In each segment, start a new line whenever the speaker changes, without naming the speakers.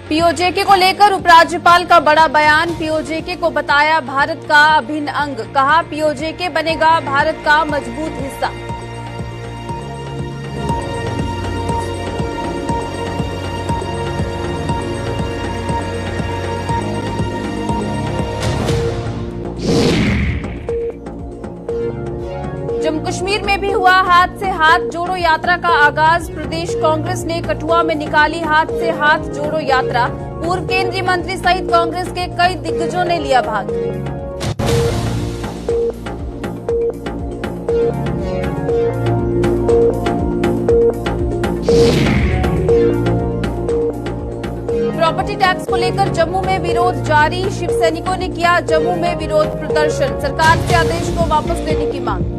PoJK को लेकर उपराज्यपाल का बड़ा बयान। पीओजेके को बताया भारत का अभिन्न अंग। कहा पीओजेके बनेगा भारत का मजबूत हिस्सा। जम्मू कश्मीर में भी हुआ हाथ से हाथ जोड़ो यात्रा का आगाज। प्रदेश कांग्रेस ने कठुआ में निकाली हाथ से हाथ जोड़ो यात्रा। पूर्व केंद्रीय मंत्री सहित कांग्रेस के कई दिग्गजों ने लिया भाग। प्रॉपर्टी टैक्स को लेकर जम्मू में विरोध जारी। शिव सैनिकों ने किया जम्मू में विरोध प्रदर्शन। सरकार से आदेश को वापस लेने की मांग।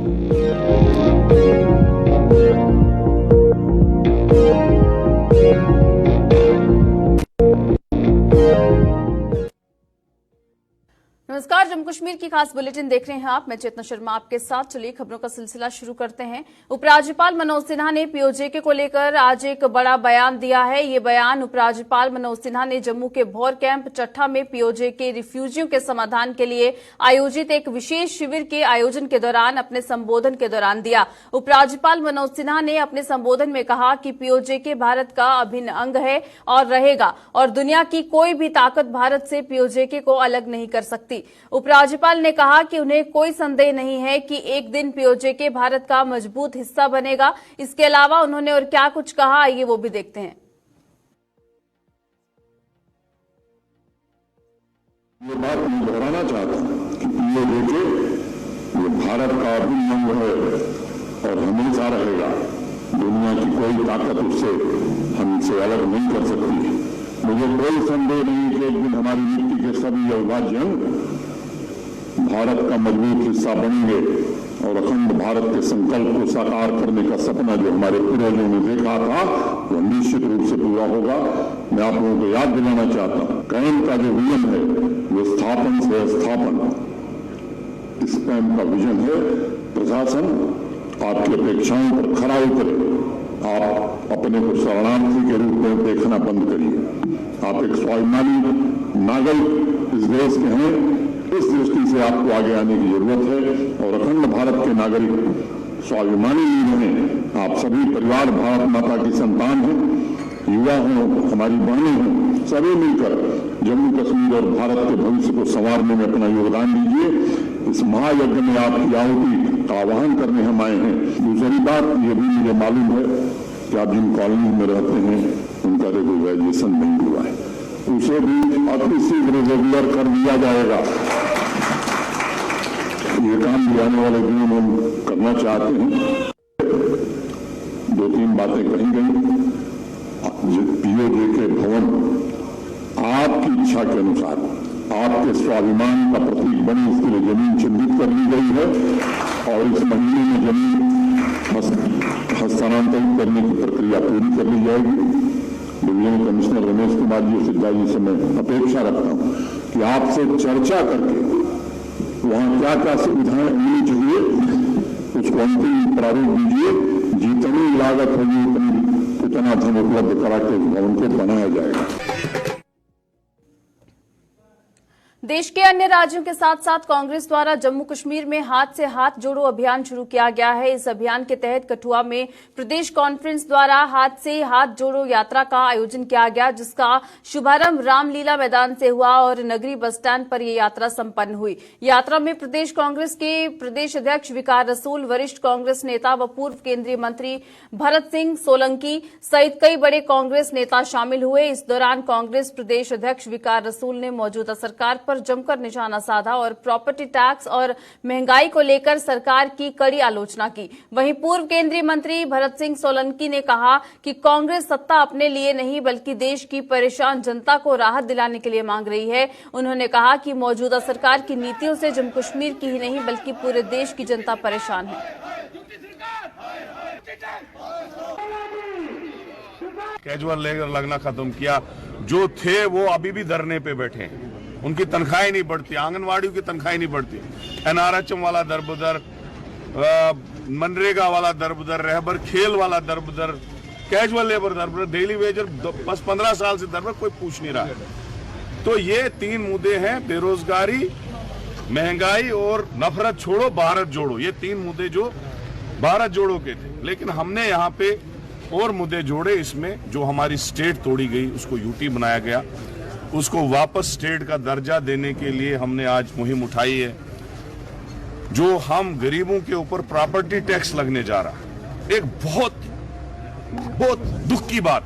नमस्कार, जम्मू कश्मीर की खास बुलेटिन देख रहे हैं आप। मैं चेतना शर्मा आपके साथ। चलिए खबरों का सिलसिला शुरू करते हैं। उपराज्यपाल मनोज सिन्हा ने पीओजेके को लेकर आज एक बड़ा बयान दिया है। ये बयान उपराज्यपाल मनोज सिन्हा ने जम्मू के भौर कैंप चट्ठा में पीओजेके रिफ्यूजियों के समाधान के लिए आयोजित एक विशेष शिविर के आयोजन के दौरान अपने संबोधन के दौरान दिया। उपराज्यपाल मनोज सिन्हा ने अपने संबोधन में कहा कि पीओजेके भारत का अभिन्न अंग है और रहेगा, और दुनिया की कोई भी ताकत भारत से पीओजेके को अलग नहीं कर सकती। उपराज्यपाल ने कहा कि उन्हें कोई संदेह नहीं है कि एक दिन पीओजेके भारत का मजबूत हिस्सा बनेगा। इसके अलावा उन्होंने और क्या कुछ कहा, आइए वो भी देखते हैं।
ये बात मैं दोहराना चाहता हूं कि पीओजेके ये भारत का अभिन्न अंग है और हमेशा रहेगा। दुनिया की कोई ताकत उससे हमसे अलग नहीं कर सकती। मुझे कोई संदेह नहीं कि एक दिन हमारी मिट्टी के सभी अविभाज्य अंग भारत का मजबूत हिस्सा बनेंगे और अखंड भारत के संकल्प को साकार करने का सपना जो हमारे पूर्वजों ने देखा था वो निश्चित रूप से पूरा होगा। मैं आप लोगों को याद दिलाना चाहता हूं, कैम का जो विजन है वो स्थापन से स्थापन, इस कैम का विजन है प्रशासन आपकी अपेक्षाओं पर खरा उतरे। आप अपने को शरणार्थी के रूप में देखना बंद करिए। आप एक स्वाभिमानी नागरिक इस देश के हैं। इस दृष्टि से आपको आगे आने की जरूरत है और अखंड भारत के नागरिक स्वाभिमानी नहीं हैं। आप सभी परिवार भारत माता की संतान हैं। युवा हों, हमारी बहनें हों, सभी मिलकर जम्मू कश्मीर और भारत के भविष्य को संवारने में अपना योगदान दीजिए। इस महायज्ञ में आपकी आहुति का आह्वान करने हम आए हैं। दूसरी बात ये भी मुझे मालूम है कि आप जिन कॉलोनी में रहते हैं उनका रेगुलराइजेशन नहीं हुआ है, उसे भी अति शीघ्र रेगुलर कर दिया जाएगा। ये काम भी आने वाले दिनों में हम करना चाहते हैं। दो तीन बातें कही गई। पीओजेके भवन आपकी इच्छा के अनुसार आपके स्वाभिमान का प्रतीक बने, इसके लिए जमीन चिन्हित कर ली गई है और इस महीने में जमीन हस्तांतरित करने की प्रक्रिया पूरी कर ली जाएगी। डिवीजनल कमिश्नर रमेश कुमार जी और सिद्धा जी से मैं अपेक्षा रखता हूं कि आपसे चर्चा करके वहां क्या क्या सुविधाएं मिलनी चाहिए उसको अंतिम प्रारूप दीजिए। जितनी लागत होगी उतना धन उपलब्ध करा के भवन को बनाया जाएगा।
देश के अन्य राज्यों के साथ साथ कांग्रेस द्वारा जम्मू कश्मीर में हाथ से हाथ जोड़ो अभियान शुरू किया गया है। इस अभियान के तहत कठुआ में प्रदेश कॉन्फ्रेंस द्वारा हाथ से हाथ जोड़ो यात्रा का आयोजन किया गया, जिसका शुभारंभ रामलीला मैदान से हुआ और नगरी बस स्टैंड पर यह यात्रा संपन्न हुई। यात्रा में प्रदेश कांग्रेस के प्रदेश अध्यक्ष विकार रसूल, वरिष्ठ कांग्रेस नेता व पूर्व केंद्रीय मंत्री भरत सिंह सोलंकी सहित कई बड़े कांग्रेस नेता शामिल हुए। इस दौरान कांग्रेस प्रदेश अध्यक्ष विकार रसूल ने मौजूदा सरकार पर जमकर निशाना साधा और प्रॉपर्टी टैक्स और महंगाई को लेकर सरकार की कड़ी आलोचना की। वहीं पूर्व केंद्रीय मंत्री भरत सिंह सोलंकी ने कहा कि कांग्रेस सत्ता अपने लिए नहीं बल्कि देश की परेशान जनता को राहत दिलाने के लिए मांग रही है। उन्होंने कहा कि मौजूदा सरकार की नीतियों से जम्मू कश्मीर की ही नहीं बल्कि पूरे देश की जनता परेशान है।
कैजुअल लेबर लगना खत्म किया। जो थे वो अभी भी धरने पे बैठे हैं, उनकी तनख्वाहें नहीं बढ़ती, आंगनवाड़ियों की तनख्वाहें नहीं बढ़ती, एनआरएचएम वाला दरबदर, मनरेगा वाला दरबदर, रहबर खेल वाला दरबदर, कैजुअल लेबर दर पर, डेली वेजर बस 15 साल से दर पर कोई पूछ नहीं रहा है। तो ये 3 मुद्दे हैं, बेरोजगारी, महंगाई और नफरत छोड़ो भारत जोड़ो। ये 3 मुद्दे जो भारत जोड़ो के थे, लेकिन हमने यहाँ पे और मुद्दे जोड़े। इसमें जो हमारी स्टेट तोड़ी गई उसको यूटी बनाया गया, उसको वापस स्टेट का दर्जा देने के लिए हमने आज मुहिम उठाई है। जो हम गरीबों के ऊपर प्रॉपर्टी टैक्स लगने जा रहा है, एक बहुत दुख की बात।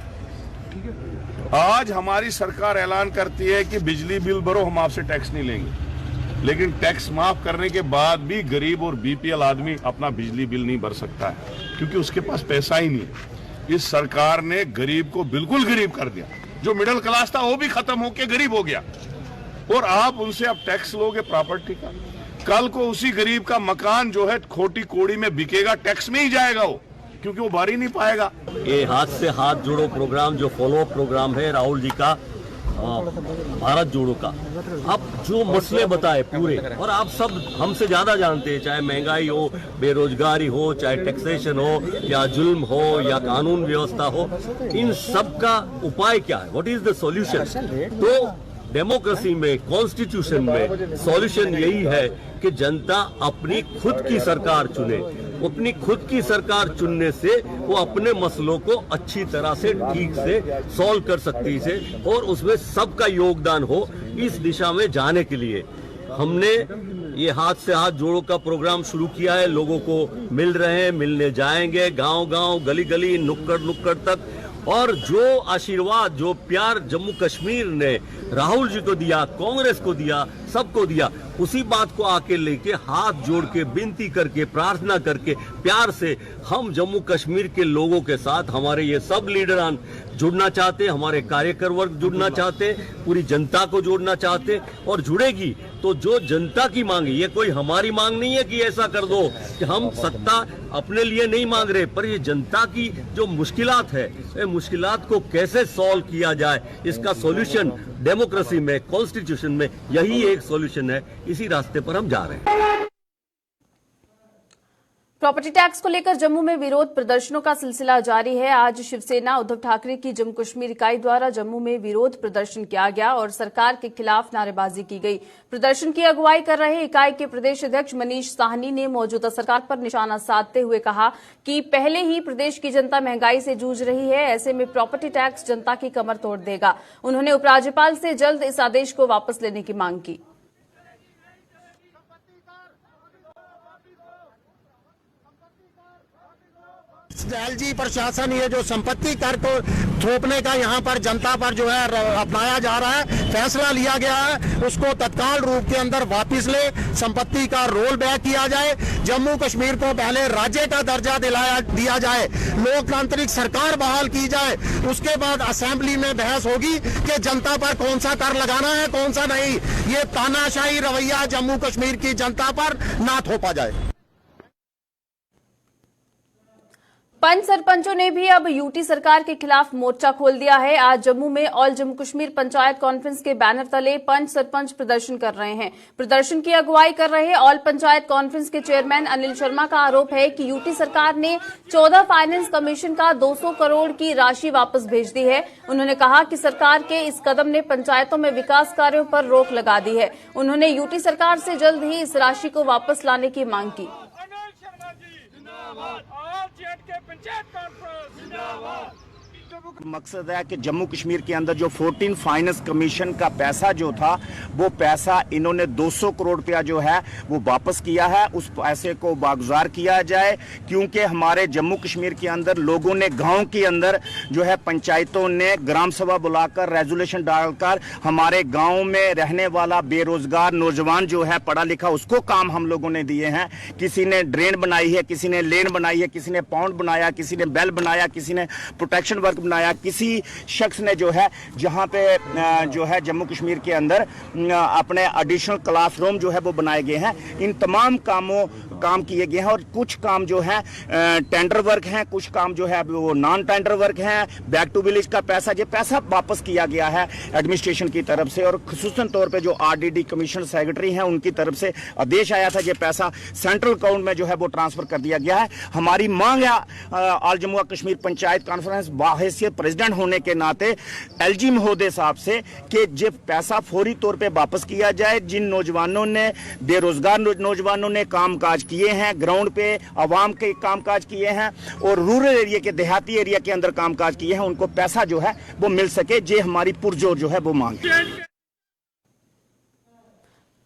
आज हमारी सरकार ऐलान करती है कि बिजली बिल भरो, हम आपसे टैक्स नहीं लेंगे, लेकिन टैक्स माफ करने के बाद भी गरीब और बीपीएल आदमी अपना बिजली बिल नहीं भर सकता है, क्योंकि उसके पास पैसा ही नहीं। इस सरकार ने गरीब को बिल्कुल गरीब कर दिया। जो मिडिल क्लास था वो भी खत्म होकर गरीब हो गया, और आप उनसे अब टैक्स लोगे प्रॉपर्टी का। कल को उसी गरीब का मकान जो है खोटी कोड़ी में बिकेगा, टैक्स में ही जाएगा वो, क्योंकि वो भर ही नहीं पाएगा।
ये हाथ से हाथ जोड़ो प्रोग्राम जो फॉलोअप प्रोग्राम है राहुल जी का, भारत जोड़ो का, अब जो मसले बताए पूरे, और आप सब हमसे ज्यादा जानते हैं, चाहे महंगाई हो, बेरोजगारी हो, चाहे टैक्सेशन हो, या जुल्म हो, या कानून व्यवस्था हो, इन सब का उपाय क्या है, व्हाट इज द सॉल्यूशन। तो डेमोक्रेसी में, कॉन्स्टिट्यूशन में सॉल्यूशन यही है कि जनता अपनी खुद की सरकार चुने। अपनी खुद की सरकार चुनने से वो अपने मसलों को अच्छी तरह से ठीक से सॉल्व कर सकती है, और उसमें सबका योगदान हो इस दिशा में जाने के लिए हमने ये हाथ से हाथ जोड़ो का प्रोग्राम शुरू किया है। लोगों को मिल रहे हैं, मिलने जाएंगे, गांव-गांव, गली-गली, नुक्कड़-नुक्कड़ तक। और जो आशीर्वाद, जो प्यार जम्मू कश्मीर ने राहुल जी को दिया, कांग्रेस को दिया, सबको दिया, उसी बात को आके लेके हाथ जोड़ के विनती करके, प्रार्थना करके, प्यार से हम जम्मू कश्मीर के लोगों के साथ, हमारे ये सब लीडरान जुड़ना चाहते, हमारे कार्यकर वर्ग जुड़ना चाहते, पूरी जनता को जोड़ना चाहते, और जुड़ेगी तो जो जनता की मांग है, ये कोई हमारी मांग नहीं है कि ऐसा कर दो, कि हम सत्ता अपने लिए नहीं मांग रहे, पर ये जनता की जो मुश्किलात है, ये मुश्किलात को कैसे सॉल्व किया जाए, इसका सॉल्यूशन डेमोक्रेसी में, कॉन्स्टिट्यूशन में यही एक सॉल्यूशन है। इसी रास्ते पर हम जा रहे हैं।
प्रॉपर्टी टैक्स को लेकर जम्मू में विरोध प्रदर्शनों का सिलसिला जारी है। आज शिवसेना उद्धव ठाकरे की जम्मू कश्मीर इकाई द्वारा जम्मू में विरोध प्रदर्शन किया गया और सरकार के खिलाफ नारेबाजी की गई। प्रदर्शन की अगुवाई कर रहे इकाई के प्रदेश अध्यक्ष मनीष साहनी ने मौजूदा सरकार पर निशाना साधते हुए कहा कि पहले ही प्रदेश की जनता महंगाई से जूझ रही है, ऐसे में प्रॉपर्टी टैक्स जनता की कमर तोड़ देगा। उन्होंने उपराज्यपाल से जल्द इस आदेश को वापस लेने की मांग की।
एलजी प्रशासन ये जो संपत्ति कर को थोपने का यहाँ पर जनता पर जो है अपनाया जा रहा है, फैसला लिया गया है, उसको तत्काल रूप के अंदर वापस ले, संपत्ति का रोल बैक किया जाए, जम्मू कश्मीर को पहले राज्य का दर्जा दिया जाए, लोकतांत्रिक सरकार बहाल की जाए, उसके बाद असेंबली में बहस होगी कि जनता पर कौन सा कर लगाना है, कौन सा नहीं। ये तानाशाही रवैया जम्मू कश्मीर की जनता पर ना थोपा जाए।
पंच सरपंचों ने भी अब यूटी सरकार के खिलाफ मोर्चा खोल दिया है। आज जम्मू में ऑल जम्मू कश्मीर पंचायत कॉन्फ्रेंस के बैनर तले पंच सरपंच प्रदर्शन कर रहे हैं। प्रदर्शन की अगुवाई कर रहे ऑल पंचायत कॉन्फ्रेंस के चेयरमैन अनिल शर्मा का आरोप है कि यूटी सरकार ने 14 फाइनेंस कमीशन का 200 करोड़ की राशि वापस भेज दी है। उन्होंने कहा कि सरकार के इस कदम ने पंचायतों में विकास कार्यों पर रोक लगा दी है। उन्होंने यूटी सरकार से जल्द ही इस राशि को वापस लाने की मांग की।
मकसद है कि जम्मू कश्मीर के अंदर जो 14 फाइनेंस कमीशन का पैसा जो था, वो पैसा इन्होंने 200 करोड़ रुपया जो है वो वापस किया है। उस पैसे को बागुजार किया जाए, क्योंकि हमारे जम्मू कश्मीर के अंदर लोगों ने गांव के अंदर जो है पंचायतों ने ग्राम सभा बुलाकर रेजोल्यूशन डालकर हमारे गांव में रहने वाला बेरोजगार नौजवान जो है पढ़ा लिखा, उसको काम हम लोगों ने दिए हैं। किसी ने ड्रेन बनाई है, किसी ने लेन बनाई है, किसी ने पाउंड बनाया, किसी ने बेल बनाया, किसी ने प्रोटेक्शन वर्क बनाया, किसी शख्स ने जो है जहां पे जो है जम्मू कश्मीर के अंदर अपने एडिशनल क्लासरूम जो है वो बनाए गए हैं। इन तमाम कामों काम किए गए हैं और कुछ काम जो है टेंडर वर्क हैं, कुछ काम जो है वो नॉन टेंडर वर्क हैं। बैक टू विलेज का पैसा, ये पैसा वापस किया गया है एडमिनिस्ट्रेशन की तरफ से और खुसूसन तौर पे जो आरडीडी कमीशन सेक्रेटरी हैं उनकी तरफ से आदेश आया था ये पैसा सेंट्रल अकाउंट में जो है वो ट्रांसफर कर दिया गया है। हमारी मांग है ऑल जम्मू कश्मीर पंचायत कॉन्फ्रेंस बाहैसियत प्रेसिडेंट होने के नाते एलजी महोदय साहब से कि ये पैसा फौरी तौर पे वापस किया जाए। जिन नौजवानों ने, बेरोजगार नौजवानों ने कामकाज किए हैं, ग्राउंड पे आवाम के कामकाज किए हैं और रूरल एरिया के, देहाती एरिया के अंदर कामकाज किए हैं, उनको पैसा जो है वो मिल सके, ये हमारी पुरजोर जो है वो मांग है।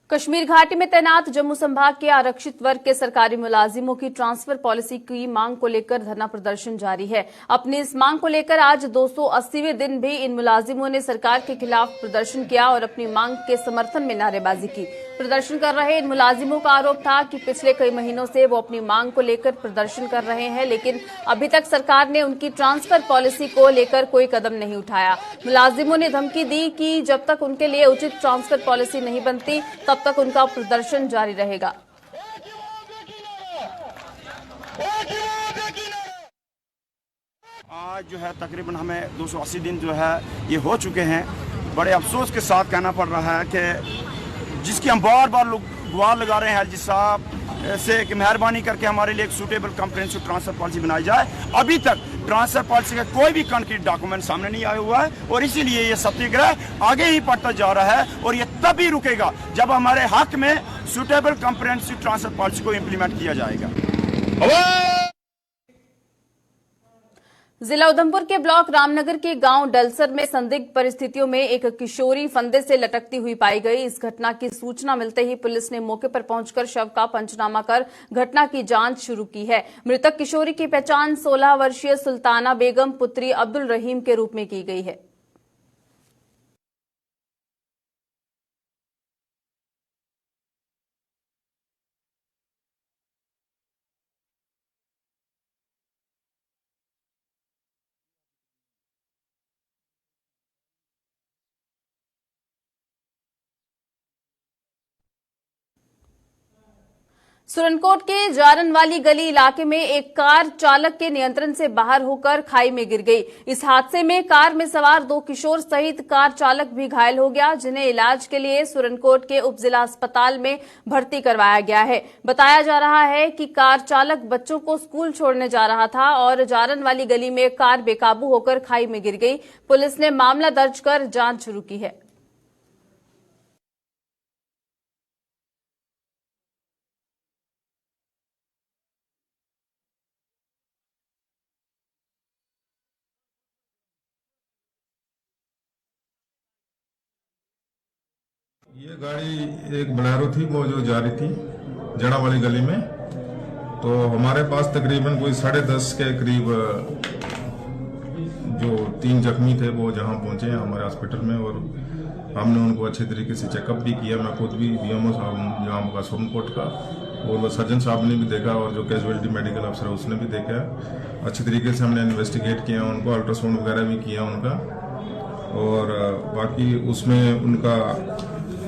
कश्मीर घाटी में तैनात जम्मू संभाग के आरक्षित वर्ग के सरकारी मुलाजिमों की ट्रांसफर पॉलिसी की मांग को लेकर धरना प्रदर्शन जारी है। अपनी इस मांग को लेकर आज 280वें दिन भी इन मुलाजिमों ने सरकार के खिलाफ प्रदर्शन किया और अपनी मांग के समर्थन में नारेबाजी की। प्रदर्शन कर रहे इन मुलाजिमों का आरोप था कि पिछले कई महीनों से वो अपनी मांग को लेकर प्रदर्शन कर रहे हैं, लेकिन अभी तक सरकार ने उनकी ट्रांसफर पॉलिसी को लेकर कोई कदम नहीं उठाया। मुलाजिमों ने धमकी दी कि जब तक उनके लिए उचित ट्रांसफर पॉलिसी नहीं बनती तब तक उनका प्रदर्शन जारी रहेगा।
आज जो है तकरीबन हमें 280 दिन जो है ये हो चुके हैं। बड़े अफसोस के साथ कहना पड़ रहा है कि जिसकी हम बार बार गुहार लगा रहे हैं एलजी साहब से कि मेहरबानी करके हमारे लिए एक सूटेबल कॉम्प्रिहेंसिव ट्रांसफर पॉलिसी बनाई जाए। अभी तक ट्रांसफर पॉलिसी का कोई भी कंक्रीट डॉक्यूमेंट सामने नहीं आया हुआ है और इसीलिए ये सत्याग्रह आगे ही बढ़ता जा रहा है और ये तभी रुकेगा जब हमारे हक में सूटेबल कॉम्प्रिहेंसिव ट्रांसफर पॉलिसी को इम्प्लीमेंट किया जाएगा।
जिला उधमपुर के ब्लॉक रामनगर के गांव डलसर में संदिग्ध परिस्थितियों में एक किशोरी फंदे से लटकती हुई पाई गई। इस घटना की सूचना मिलते ही पुलिस ने मौके पर पहुंचकर शव का पंचनामा कर घटना की जांच शुरू की है। मृतक किशोरी की पहचान 16 वर्षीय सुल्ताना बेगम पुत्री अब्दुल रहीम के रूप में की गई है। सुरनकोट के जारन वाली गली इलाके में एक कार चालक के नियंत्रण से बाहर होकर खाई में गिर गई। इस हादसे में कार में सवार 2 किशोर सहित कार चालक भी घायल हो गया, जिन्हें इलाज के लिए सुरनकोट के उप जिला अस्पताल में भर्ती करवाया गया है। बताया जा रहा है कि कार चालक बच्चों को स्कूल छोड़ने जा रहा था और जारन वाली गली में कार बेकाबू होकर खाई में गिर गई। पुलिस ने मामला दर्ज कर जांच शुरू की है।
ये गाड़ी एक बोलेरो थी, वो जो जा रही थी जड़ा वाली गली में, तो हमारे पास तकरीबन कोई 10:30 के करीब जो 3 जख्मी थे वो जहां पहुंचे हैं हमारे हॉस्पिटल में और हमने उनको अच्छे तरीके से चेकअप भी किया। मैं खुद भी बीएमओ साहब यहाँ का सुरनकोट का और सर्जन साहब ने भी देखा और जो कैजुअलिटी मेडिकल अफसर है उसने भी देखा। अच्छे तरीके से हमने इन्वेस्टिगेट किया, उनको अल्ट्रासाउंड वगैरह भी किया उनका, और बाकी उसमें उनका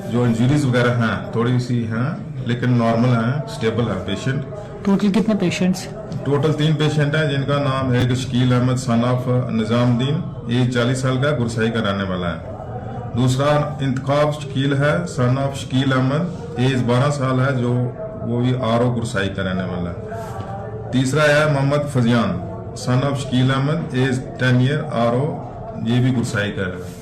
जो इंजरीज वगैरह हैं थोड़ी सी हैं लेकिन नॉर्मल हैं, स्टेबल है पेशेंट।
टोटल कितने पेशेंट्स?
टोटल 3 पेशेंट हैं, जिनका नाम है एक Shakeel Ahmed son of Nizamuddin, age 40 साल का, गुरसाई का रहने वाला है। दूसरा इंतखाब शकील है son of Shakeel Ahmad, age 12 साल है, जो वो भी आरओ गुरसाई का रहने वाला है। तीसरा है Mohammad Fazian son of Shakeel Ahmad, age 10 year, RO, ये भी गुरसाई का है।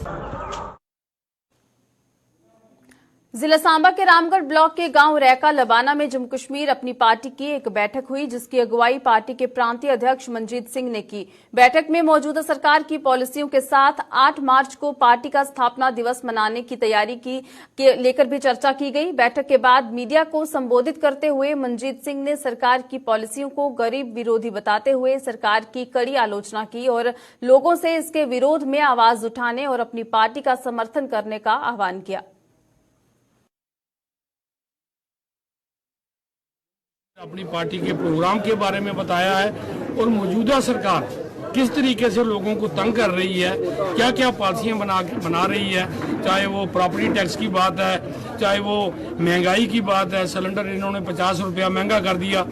जिला सांबा के रामगढ़ ब्लॉक के गांव रैका लबाना में जम्मू कश्मीर अपनी पार्टी की एक बैठक हुई, जिसकी अगुवाई पार्टी के प्रांतीय अध्यक्ष मनजीत सिंह ने की। बैठक में मौजूदा सरकार की पॉलिसियों के साथ 8 मार्च को पार्टी का स्थापना दिवस मनाने की तैयारी के लेकर भी चर्चा की गई। बैठक के बाद मीडिया को संबोधित करते हुए मनजीत सिंह ने सरकार की पॉलिसियों को गरीब विरोधी बताते हुए सरकार की कड़ी आलोचना की और लोगों से इसके विरोध में आवाज उठाने और अपनी पार्टी का समर्थन करने का आह्वान किया।
अपनी पार्टी के प्रोग्राम के बारे में बताया है और मौजूदा सरकार
किस तरीके से लोगों को तंग कर रही है, क्या क्या पॉलिसियाँ बना रही है, चाहे वो प्रॉपर्टी टैक्स की बात है, चाहे वो महंगाई की बात है, सिलेंडर इन्होंने 50 रुपया महंगा कर दिया।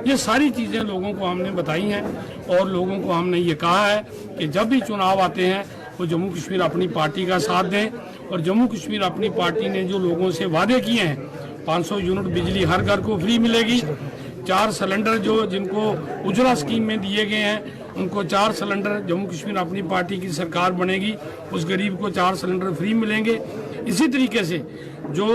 ये सारी चीज़ें लोगों को हमने बताई हैं और लोगों को हमने ये कहा है कि जब भी चुनाव आते हैं वो जम्मू कश्मीर अपनी पार्टी का साथ दें। और जम्मू कश्मीर अपनी पार्टी ने जो लोगों से वादे किए हैं, 500 यूनिट बिजली हर घर को फ्री मिलेगी, 4 सिलेंडर जो जिनको उजला स्कीम में दिए गए हैं उनको 4 सिलेंडर, जम्मू कश्मीर अपनी पार्टी की सरकार बनेगी उस गरीब को 4 सिलेंडर फ्री मिलेंगे। इसी तरीके से जो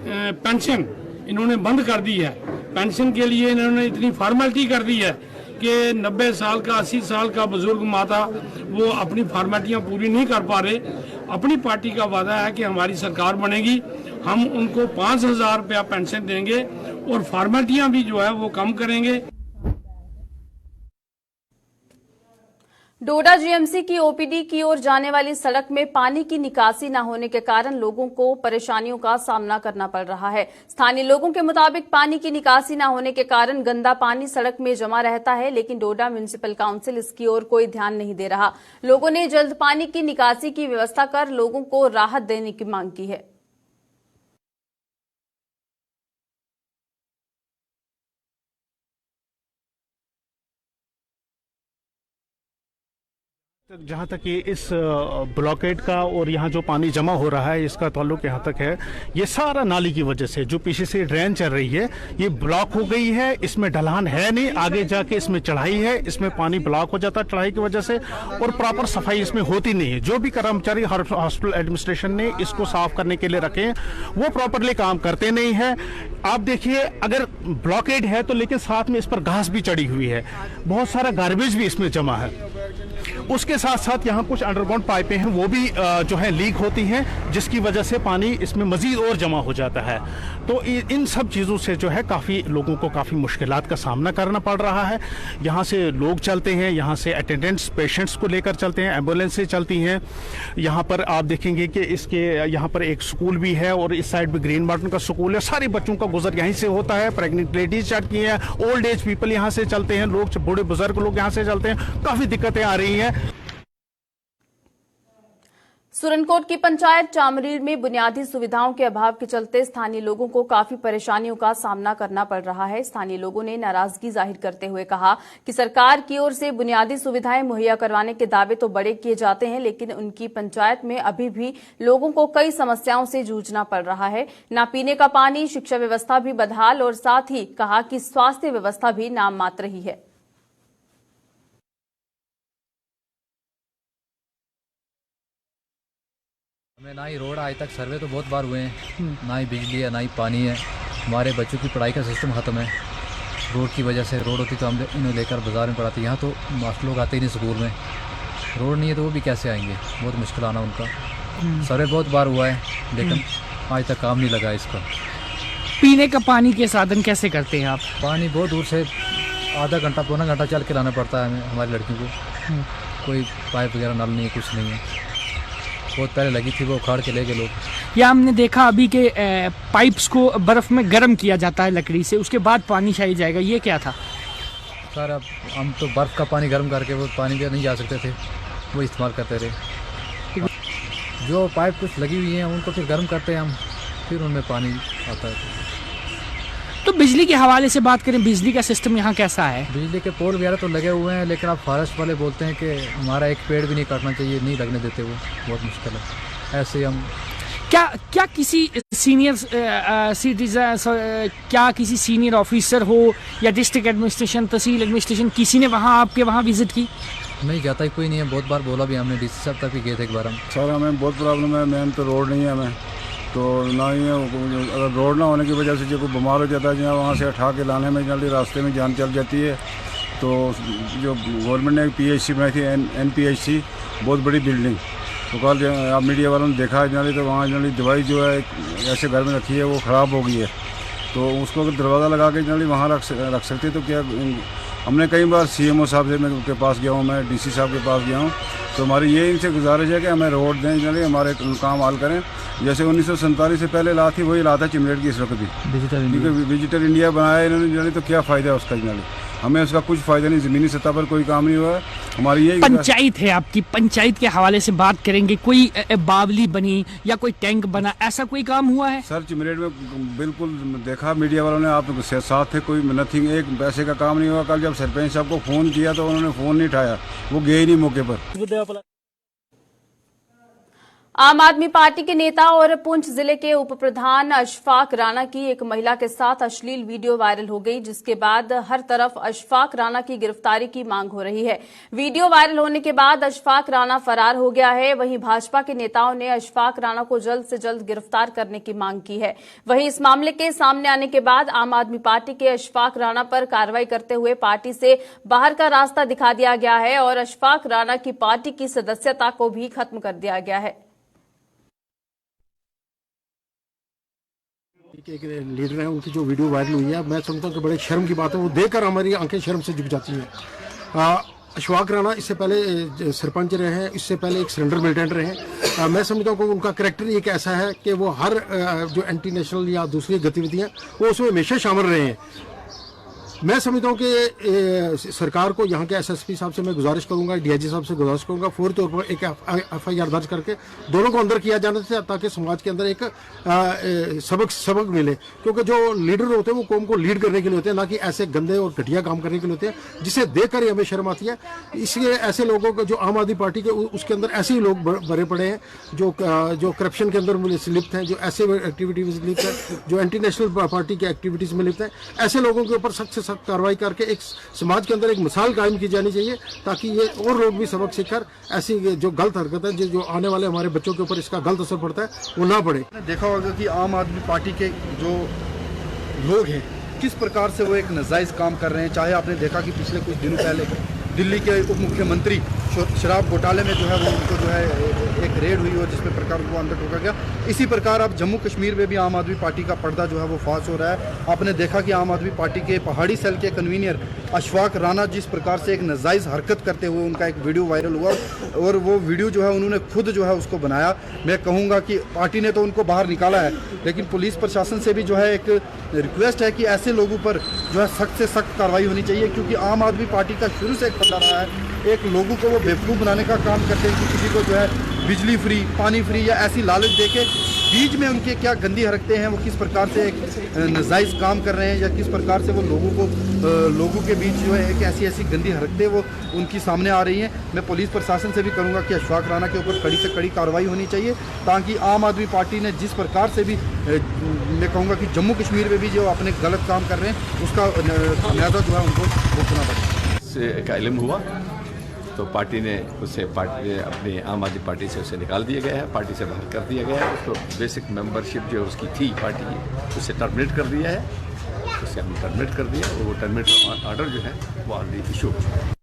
पेंशन इन्होंने बंद कर दी है, पेंशन के लिए इन्होंने इतनी फॉर्मेलिटी कर दी है कि 90 साल का 80 साल का बुजुर्ग माता वो अपनी फॉर्मेलिटियाँ पूरी नहीं कर पा रहे। अपनी पार्टी का वादा है कि हमारी सरकार बनेगी, हम उनको 5,000 रुपया पेंशन देंगे और फॉर्मेलिटियाँ भी जो है वो कम करेंगे।
डोडा जीएमसी की ओपीडी की ओर जाने वाली सड़क में पानी की निकासी न होने के कारण लोगों को परेशानियों का सामना करना पड़ रहा है। स्थानीय लोगों के मुताबिक पानी की निकासी न होने के कारण गंदा पानी सड़क में जमा रहता है, लेकिन डोडा म्युनिसिपल काउंसिल इसकी ओर कोई ध्यान नहीं दे रहा। लोगों ने जल्द पानी की निकासी की व्यवस्था कर लोगों को राहत देने की मांग की है।
जहाँ तक ये इस ब्लॉकेट का और यहाँ जो पानी जमा हो रहा है इसका ताल्लुक यहाँ तक है, ये सारा नाली की वजह से जो पीछे से ड्रेन चल रही है ये ब्लॉक हो गई है। इसमें ढलान है नहीं, आगे जाके इसमें चढ़ाई है, इसमें पानी ब्लॉक हो जाता है चढ़ाई की वजह से और प्रॉपर सफाई इसमें होती नहीं है। जो भी कर्मचारी हॉस्पिटल एडमिनिस्ट्रेशन ने इसको साफ करने के लिए रखे हैं वो प्रॉपरली काम करते नहीं है। आप देखिए अगर ब्लॉकेड है तो लेकिन साथ में इस पर घास भी चढ़ी हुई है, बहुत सारा गार्बेज भी इसमें जमा है। उसके साथ साथ यहाँ कुछ अंडरग्राउंड पाइपें हैं वो भी जो है लीक होती हैं, जिसकी वजह से पानी इसमें मजीद और जमा हो जाता है। तो इन सब चीज़ों से जो है काफ़ी लोगों को काफ़ी मुश्किलात का सामना करना पड़ रहा है। यहाँ से लोग चलते हैं, यहाँ से अटेंडेंट्स पेशेंट्स को लेकर चलते हैं, एम्बुलेंसें चलती हैं। यहाँ पर आप देखेंगे कि इसके यहाँ पर एक स्कूल भी है और इस साइड भी ग्रीन मार्टन का स्कूल है। सारे बच्चों का गुजर यहीं से होता है। प्रेगनेंट लेडीज चलती हैं, ओल्ड एज पीपल यहाँ से चलते हैं, लोग बूढ़े बुजुर्ग लोग यहाँ से चलते हैं। काफ़ी दिक्कतें आ रही हैं।
सुरनकोट की पंचायत चामरील में बुनियादी सुविधाओं के अभाव के चलते स्थानीय लोगों को काफी परेशानियों का सामना करना पड़ रहा है। स्थानीय लोगों ने नाराजगी जाहिर करते हुए कहा कि सरकार की ओर से बुनियादी सुविधाएं मुहैया करवाने के दावे तो बड़े किए जाते हैं, लेकिन उनकी पंचायत में अभी भी लोगों को कई समस्याओं से जूझना पड़ रहा है। न पीने का पानी, शिक्षा व्यवस्था भी बदहाल और साथ ही कहा कि स्वास्थ्य व्यवस्था भी नाम मात्र ही है।
हमें ना ही रोड आज तक सर्वे तो बहुत बार हुए हैं, ना ही बिजली है ना ही पानी है। हमारे बच्चों की पढ़ाई का सिस्टम ख़त्म है रोड की वजह से। रोड होती तो हम इन्हें लेकर बाज़ार में पढ़ाते, यहाँ तो मास्टर लोग आते ही नहीं स्कूल में। रोड नहीं है तो वो भी कैसे आएंगे, बहुत मुश्किल आना उनका। सर्वे बहुत बार हुआ है लेकिन आज तक काम नहीं लगा इसका।
पीने का पानी के साधन कैसे करते हैं आप?
पानी बहुत दूर से आधा घंटा पौना घंटा चल के लाना पड़ता है हमें, हमारी लड़कियों को। कोई पाइप वगैरह नल नहीं है, कुछ नहीं है। बहुत पहले लगी थी, वो उखाड़ के ले गए लोग।
या हमने देखा अभी के पाइप्स को बर्फ में गर्म किया जाता है लकड़ी से, उसके बाद पानी शायद जाएगा, ये क्या था?
सर अब हम तो बर्फ़ का पानी गर्म करके वो पानी भी नहीं जा सकते थे, वो इस्तेमाल करते रहे। जो पाइप कुछ लगी हुई हैं उनको फिर गर्म करते हैं हम, फिर उनमें पानी आता है।
तो बिजली के हवाले से बात करें, बिजली का सिस्टम यहाँ कैसा है?
बिजली के पोल वगैरह तो लगे हुए हैं, लेकिन अब फॉरेस्ट वाले बोलते हैं कि हमारा एक पेड़ भी नहीं काटना चाहिए, नहीं लगने देते, वो बहुत मुश्किल है। ऐसे हम
क्या किसी सीनियर सिटीजन, क्या किसी सीनियर ऑफिसर हो या डिस्ट्रिक्ट एडमिनिस्ट्रेशन, तहसील एडमिनिस्ट्रेशन, किसी ने वहाँ आपके वहाँ विजिट की?
नहीं जाता ही कोई नहीं है, बहुत बार बोला भी हमने, डीसी साहब तक भी गए थे एक बार हम।
सर हमें बहुत प्रॉब्लम है, मेन तो रोड नहीं है हमें, तो ना ही है। अगर रोड ना होने की वजह से जो कोई बीमार हो जाता है, जहाँ वहाँ से उठा के लाने में जल्दी रास्ते में जान चल जाती है। तो जो गवर्नमेंट ने PHC बनाई थी, NPHC, बहुत बड़ी बिल्डिंग, तो कल आप मीडिया वालों ने देखा जल्दी, तो वहाँ जल्दी दवाई जो है ऐसे घर में रखी है वो ख़राब हो गई है, तो उसको अगर दरवाज़ा लगा के जल्दी वहाँ रख सकते तो क्या। हमने कई बार CMO साहब से के पास गया हूँ, मैं DC साहब के पास गया हूँ, तो हमारी ये इनसे गुजारिश है कि हमें रोड दें जल्दी, हमारे काम हाल करें। जैसे 1947 से पहले ला थी वही ला था चिमरेट की इस वक्त भी, क्योंकि डिजिटल इंडिया बनाया इन्होंने जल्दी, तो क्या फ़ायदा है उसका जल्दी। हमें उसका कुछ फ़ायदा नहीं, ज़मीनी सतह पर कोई काम नहीं हुआ है। हमारी यही
पंचायत है आपकी, पंचायत के हवाले से बात करेंगे, कोई बावली बनी या कोई टैंक बना, ऐसा कोई काम हुआ है?
सर चिमरेट में बिल्कुल देखा मीडिया वालों ने, आप साथ थे, कोई नथिंग, एक पैसे का काम नहीं हुआ। कल जब सरपंच साहब को फ़ोन किया तो उन्होंने फ़ोन नहीं उठाया, वो गए ही नहीं मौके पर।
आम आदमी पार्टी के नेता और पुंछ जिले के उप प्रधान अशफाक राणा की एक महिला के साथ अश्लील वीडियो वायरल हो गई, जिसके बाद हर तरफ अशफाक राणा की गिरफ्तारी की मांग हो रही है। वीडियो वायरल होने के बाद अशफाक राणा फरार हो गया है। वहीं भाजपा के नेताओं ने अशफाक राणा को जल्द से जल्द गिरफ्तार करने की मांग की है। वहीं इस मामले के सामने आने के बाद आम आदमी पार्टी के अशफाक राणा पर कार्रवाई करते हुए पार्टी से बाहर का रास्ता दिखा दिया गया है और अशफाक राणा की पार्टी की सदस्यता को भी खत्म कर दिया गया है।
एक लीडर हैं, उनकी जो वीडियो वायरल हुई है, मैं समझता हूँ कि बड़े शर्म की बात है। वो देखकर हमारी आंखें शर्म से झुक जाती हैं। अशफाक राणा इससे पहले सरपंच रहे हैं, इससे पहले एक सिलेंडर मिलिटेंट रहे हैं। मैं समझता हूँ कि उनका कैरेक्टर एक ऐसा है कि वो हर जो एंटी नेशनल या दूसरी गतिविधियाँ वो उसमें हमेशा शामिल रहे हैं। मैं समझता हूँ कि सरकार को यहाँ के एसएसपी साहब से मैं गुजारिश करूँगा, डीआईजी साहब से गुजारिश करूँगा, फौरी तौर पर एक एफआईआर दर्ज करके दोनों को अंदर किया जाना चाहिए, ताकि समाज के अंदर एक सबक मिले। क्योंकि जो लीडर होते हैं वो कौम को लीड करने के लिए होते हैं, ना कि ऐसे गंदे और घटिया काम करने के लिए होते हैं, जिसे देख कर ही हमें शर्म आती है। इसलिए ऐसे लोगों को, जो आम आदमी पार्टी के उसके अंदर ऐसे ही लोग भरे पड़े हैं जो करप्शन के अंदर लिप्त हैं, जो ऐसे एक्टिविटीज में लिप्त हैं, जो एंटी नेशनल पार्टी की एक्टिविटीज में लिप्त हैं। ऐसे लोगों के ऊपर सख्त सख्त कार्रवाई करके एक समाज के अंदर एक मिसाल कायम की जानी चाहिए, ताकि ये और लोग भी सबक सीखकर ऐसी जो गलत हरकत है, जो आने वाले हमारे बच्चों के ऊपर इसका गलत असर पड़ता है, वो ना पड़े।
देखा होगा कि आम आदमी पार्टी के जो लोग हैं किस प्रकार से वो एक नाजायज़ काम कर रहे हैं। चाहे आपने देखा कि पिछले कुछ दिनों पहले दिल्ली के उप मुख्यमंत्री शराब घोटाले में जो है वो उनको जो है एक रेड हुई और जिसमें प्रकार को अंदर टोका गया। इसी प्रकार अब जम्मू कश्मीर में भी आम आदमी पार्टी का पर्दा जो है वो फाश हो रहा है। आपने देखा कि आम आदमी पार्टी के पहाड़ी सेल के कन्वीनर अशफाक राणा जिस प्रकार से एक नाजायज़ हरकत करते हुए उनका एक वीडियो वायरल हुआ, और वो वीडियो जो है उन्होंने खुद जो है उसको बनाया। मैं कहूँगा कि पार्टी ने तो उनको बाहर निकाला है, लेकिन पुलिस प्रशासन से भी जो है एक रिक्वेस्ट है कि ऐसे लोगों पर जो है सख्त से सख्त कार्रवाई होनी चाहिए। क्योंकि आम आदमी पार्टी का शुरू से एक फंडा रहा है, एक लोगों को वो बेवकूफ़ बनाने का काम करते हैं कि किसी को जो है बिजली फ्री, पानी फ्री या ऐसी लालच देके बीच में उनके क्या गंदी हरकतें हैं, वो किस प्रकार से एक नाजायज़ काम कर रहे हैं, या किस प्रकार से वो लोगों के बीच जो है एक ऐसी गंदी हरकतें वो उनकी सामने आ रही हैं। मैं पुलिस प्रशासन से भी करूँगा कि अशफाक राणा के ऊपर कड़ी से कड़ी कार्रवाई होनी चाहिए, ताकि आम आदमी पार्टी ने जिस प्रकार से भी मैं कहूँगा कि जम्मू कश्मीर में भी जो अपने गलत काम कर रहे हैं उसका खामियाजा जो है उनको भुगतना पड़े।
से का इल्म हुआ तो पार्टी ने उसे अपनी आम आदमी पार्टी से उसे निकाल दिया गया है, पार्टी से बाहर कर दिया गया है। उसको बेसिक मेंबरशिप जो उसकी थी पार्टी की उसे टर्मिनेट कर दिया है, उसे हमने टर्मिनेट कर दिया और वो टर्मिनेट ऑर्डर जो है वो ऑलरेडी इशू हो चुका है।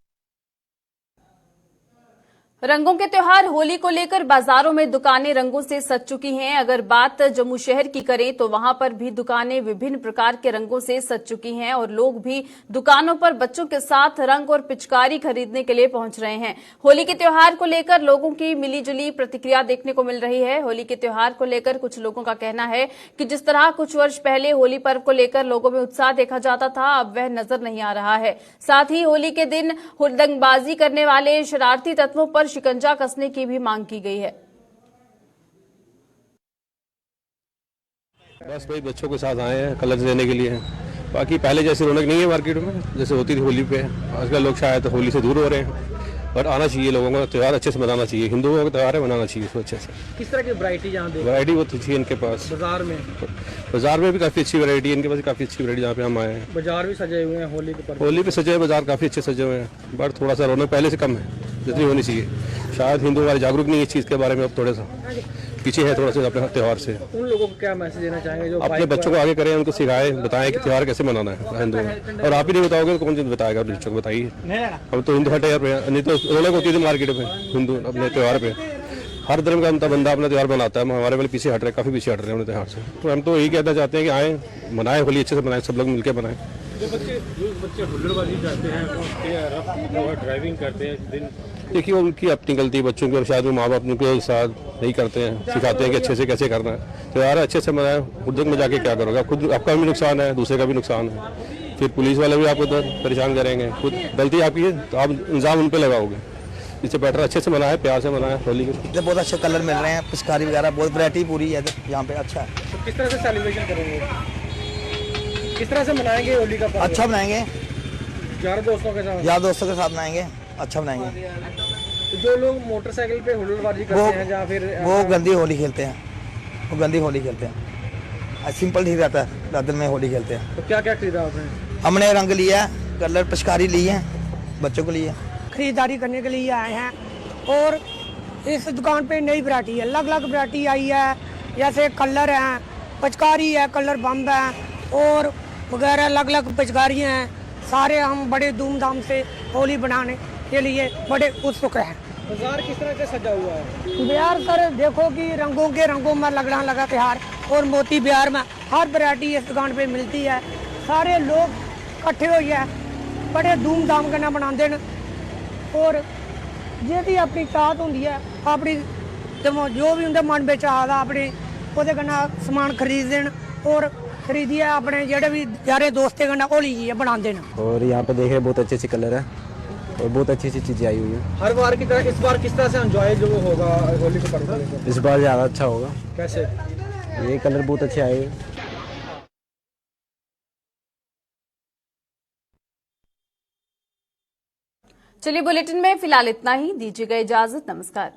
रंगों के त्योहार होली को लेकर बाजारों में दुकानें रंगों से सज चुकी हैं। अगर बात जम्मू शहर की करें तो वहां पर भी दुकानें विभिन्न प्रकार के रंगों से सज चुकी हैं और लोग भी दुकानों पर बच्चों के साथ रंग और पिचकारी खरीदने के लिए पहुंच रहे हैं। होली के त्योहार को लेकर लोगों की मिलीजुली प्रतिक्रिया देखने को मिल रही है। होली के त्योहार को लेकर कुछ लोगों का कहना है कि जिस तरह कुछ वर्ष पहले होली पर्व को लेकर लोगों में उत्साह देखा जाता था, अब वह नजर नहीं आ रहा है। साथ ही होली के दिन हुड़दंगबाजी करने वाले शरारती तत्वों पर शिकंजा कसने की भी मांग की गई है।
बस भाई बच्चों के साथ आए हैं कलर्स देने के लिए, बाकी पहले जैसी रौनक नहीं है मार्केट में जैसे होती थी होली पे। आजकल लोग शायद होली से दूर हो रहे हैं, बट आना चाहिए लोगों को, त्यौहार अच्छे से मनाना चाहिए। हिंदुओं का त्यौहार है, मनाना चाहिए इसको अच्छे से।
किस तरह की वैरायटी यहाँ देखते हैं?
वैरायटी बहुत अच्छी है इनके पास। बाजार में भी काफ़ी अच्छी वैरायटी है इनके पास, काफ़ी अच्छी वैरायटी जहाँ पे हम आए हैं।
बाजार भी सजे हुए हैं होली के पर।
होली पे सजे हुए बाजार काफ़ी अच्छे सजे हुए हैं, बट थोड़ा सा रौनक पहले से कम है जितनी होनी चाहिए। शायद हिंदू हमारे जागरूक नहीं है इस चीज़ के बारे में, अब थोड़ा सा पीछे है थोड़ा सा अपने त्यौहार से।
उन लोगों को क्या मैसेज देना चाहेंगे जो
अपने बच्चों को आगे करें, उनको सिखाएं, बताएं कि त्यौहार कैसे मनाना है हिंदू में। और आप ही नहीं बताओगे तो कौन चीज़ बताएगा बच्चों को, बताइए। अब तो हिंदू हटे यार, नहीं तो रौनक होती थी मार्केट में हिंदू अपने त्यौहार पे। हर धर्म का बंदा अपना त्यौहार मनाता है, हमारे वाले पीछे हट रहे, काफ़ी पीछे हट रहे हैं अपने त्यौहार से। तो हम तो यही कहना चाहते हैं कि आएँ, मनाएं होली अच्छे से मनाएं, सब लोग मिलकर मनाएं।
जो बच्चे हुल्लड़बाजी करते हैं, ड्राइविंग करते हैं दिन,
देखिए उनकी अपनी गलती बच्चों की, और शायद वो माँ बाप उनके साथ नहीं करते हैं, सिखाते हैं कि अच्छे से कैसे करना है। त्यौहार अच्छे से मनाएं, उद्योग में जाके क्या करोगे, खुद आपका भी नुकसान है, दूसरे का भी नुकसान है। फिर पुलिस वाले भी आपको परेशान करेंगे। खुद गलती आपकी है तो आप इल्ज़ाम उन पर लगाओगे। इससे बेटर अच्छे से मनाए, प्यार से मनाए होली को।
बहुत अच्छे कलर मिल रहे हैं, पिचकारी वगैरह बहुत वैरायटी पूरी है यहाँ पे। अच्छा है।
तो किस तरह से सेलिब्रेशन करेंगे, किस तरह से मनाएंगे होली का?
अच्छा बनाएंगे,
यार दोस्तों के साथ,
यार दोस्तों के साथ बनाएंगे, अच्छा बनाएंगे।
तो जो लोग मोटरसाइकिल पे हुल्लड़बाजी करते हैं या फिर
वो गंदी होली खेलते हैं, वो गंदी होली खेलते हैं। सिंपल ठीक रहता है, रात में होली खेलते हैं।
तो क्या क्या खरीदा आपने?
हमने रंग लिया, कलर पिचकारी ली है, बच्चों के लिए
खरीदारी करने के लिए आए हैं। और इस दुकान पे नई वैरायटी है, अलग अलग वैरायटी आई है, जैसे कलर हैं, पिचकारी है, कलर बम्ब है और वगैरह अलग अलग पिचकारी हैं। सारे हम बड़े धूमधाम से होली बनाने के लिए बड़े उत्सुक हैं।
बाजार किस तरह से सजा हुआ है?
बिहार सर देखो कि रंगों में लगना लगा त्योहार, और मोती बिहार में हर वैरायटी इस दुकान पे मिलती है। सारे लोग इकट्ठे हो गए बड़े धूमधाम कन्नै बनाते हैं। और जेह्दी अपनी चाहत होंदी है, अपनी जो भी उनके मन में चाहत आ अपने ओह्दे कन्नै समान खरीदते हैं और खरीदिए अपने जेह्ड़े भी यारे दोस्तें कन्नै होली जी बनाते हैं।
और यहाँ पे देखे बहुत अच्छे अच्छे कलर है और बहुत अच्छी अच्छी चीजें आई हुई है।
हर बार की तरह इस बार किस तरह से एंजॉय जो होगा होली को पर्व को?
इस बार ज़्यादा अच्छा होगा।
कैसे?
ये कलर बहुत अच्छे आए हुए।
चलिए बुलेटिन में फिलहाल इतना ही, दीजिएगा इजाजत, नमस्कार।